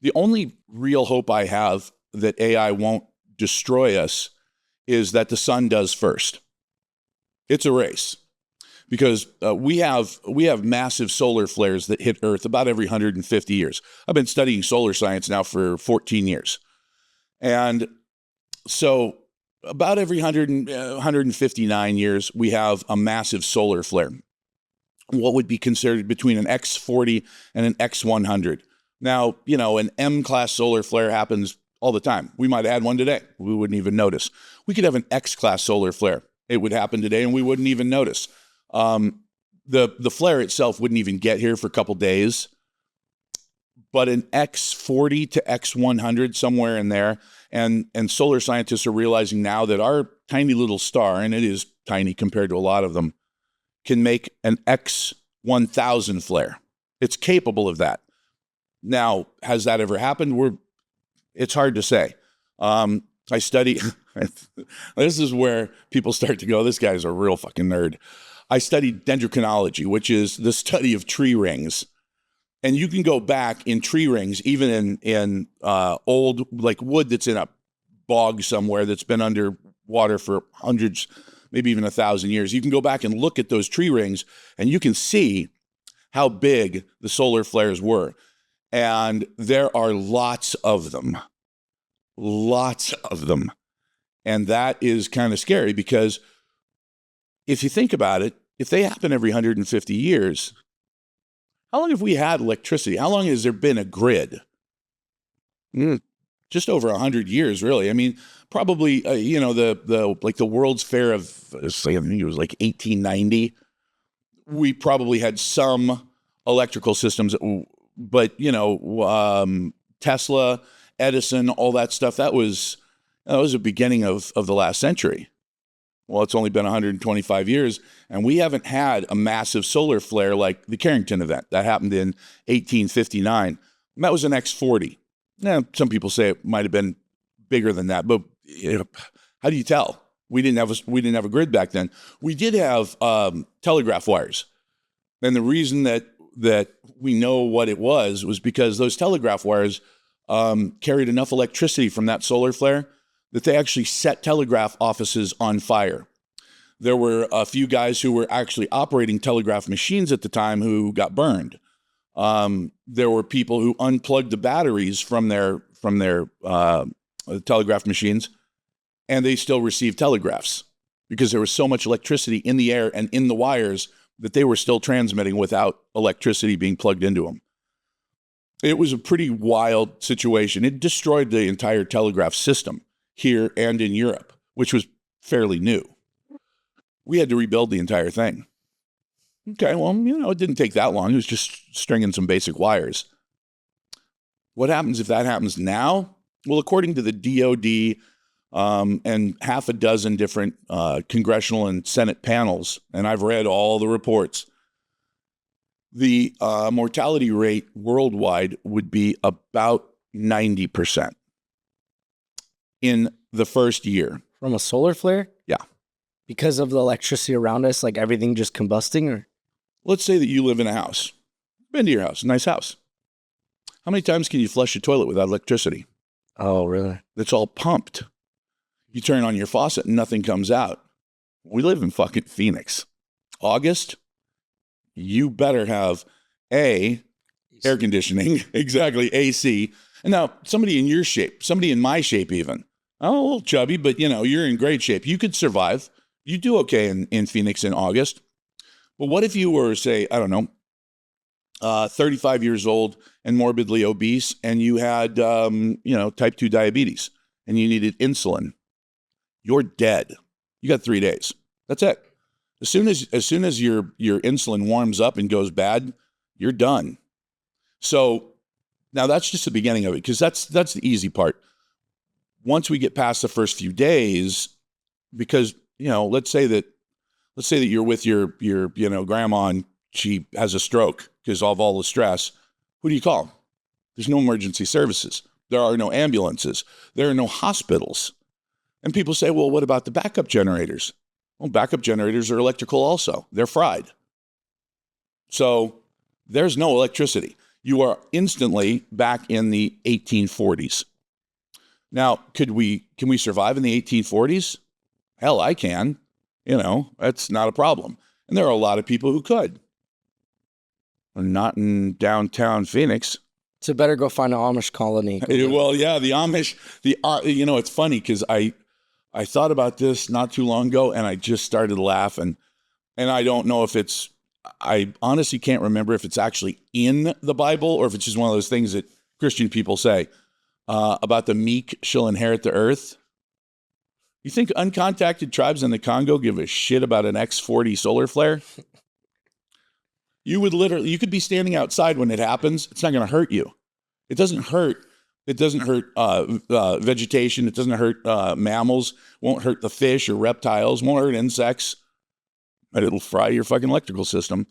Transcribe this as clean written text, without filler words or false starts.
The only real hope I have that AI won't destroy us is that the sun does first. It's a race because we have massive solar flares that hit Earth about every 150 years. I've been studying solar science now for 14 years. And so about every 159 years, we have a massive solar flare. What would be considered between an X40 and an X100. Now, an M-class solar flare happens all the time. We might add one today. We wouldn't even notice. We could have an X-class solar flare. It would happen today and we wouldn't even notice. The flare itself wouldn't even get here for a couple days. But an X40 to X100, somewhere in there, and solar scientists are realizing now that our tiny little star, and it is tiny compared to a lot of them, can make an X1000 flare. It's capable of that. Now, has that ever happened? It's hard to say. I study, this is where people start to go, this guy's a real fucking nerd. I studied dendrochronology, which is the study of tree rings. And you can go back in tree rings, even in old, like wood that's in a bog somewhere that's been under water for hundreds, maybe even 1,000 years. You can go back and look at those tree rings and you can see how big the solar flares were. And there are lots of them. And that is kind of scary because if you think about it, if they happen every 150 years, how long have we had electricity? How long has there been a grid? Just over 100 years, really. I mean, probably, the World's Fair of, I think it was like 1890. We probably had some electrical systems, but, Tesla, Edison, all that stuff, that was the beginning of the last century. Well, it's only been 125 years, and we haven't had a massive solar flare like the Carrington Event. That happened in 1859. And that was an X40. Now, some people say it might have been bigger than that, but how do you tell? We didn't have a grid back then. We did have telegraph wires, and the reason that we know what it was because those telegraph wires carried enough electricity from that solar flare that they actually set telegraph offices on fire. There were a few guys who were actually operating telegraph machines at the time who got burned. There were people who unplugged the batteries from their telegraph machines, and they still received telegraphs because there was so much electricity in the air and in the wires that they were still transmitting without electricity being plugged into them. It was a pretty wild situation. It destroyed the entire telegraph system here and in Europe, which was fairly new. We had to rebuild the entire thing. Okay, well, it didn't take that long. It was just stringing some basic wires. What happens if that happens now? Well, according to the DOD and half a dozen different congressional and Senate panels, and I've read all the reports, the mortality rate worldwide would be about 90% in the first year. From a solar flare? Yeah. Because of the electricity around us, like everything just combusting? Or let's say that you live in a house. Been to your house, a nice house. How many times can you flush a toilet without electricity? Oh, really? That's all pumped. You turn on your faucet and nothing comes out. We live in fucking Phoenix. August, you better have air conditioning, exactly, AC. And now somebody in your shape, somebody in my shape even, I'm a little chubby, but you're in great shape. You could survive. You do okay in Phoenix in August. But what if you were, say, 35 years old and morbidly obese, and you had, type 2 diabetes, and you needed insulin? You're dead. You got 3 days. That's it. As soon as your insulin warms up and goes bad, you're done. So now that's just the beginning of it, because that's the easy part. Once we get past the first few days, because let's say that you're with your grandma and she has a stroke because of all the stress. Who do you call? There's no emergency services. There are no ambulances. There are no hospitals. And people say, well, what about the backup generators? Well, backup generators are electrical also. They're fried. So there's no electricity. you are instantly back in the 1840s. Now, can we survive in the 1840s? Hell, I can. That's not a problem. And there are a lot of people who could. Not in downtown Phoenix. So better go find an Amish colony. Well, yeah, the Amish, it's funny because I thought about this not too long ago and I just started laughing. And I don't know if I honestly can't remember if it's actually in the Bible or if it's just one of those things that Christian people say about the meek shall inherit the earth. You think uncontacted tribes in the Congo give a shit about an X40 solar flare? You could be standing outside when it happens. It's not going to hurt you. It doesn't hurt. It doesn't hurt vegetation. It doesn't hurt mammals. Won't hurt the fish or reptiles. Won't hurt insects. But it'll fry your fucking electrical system.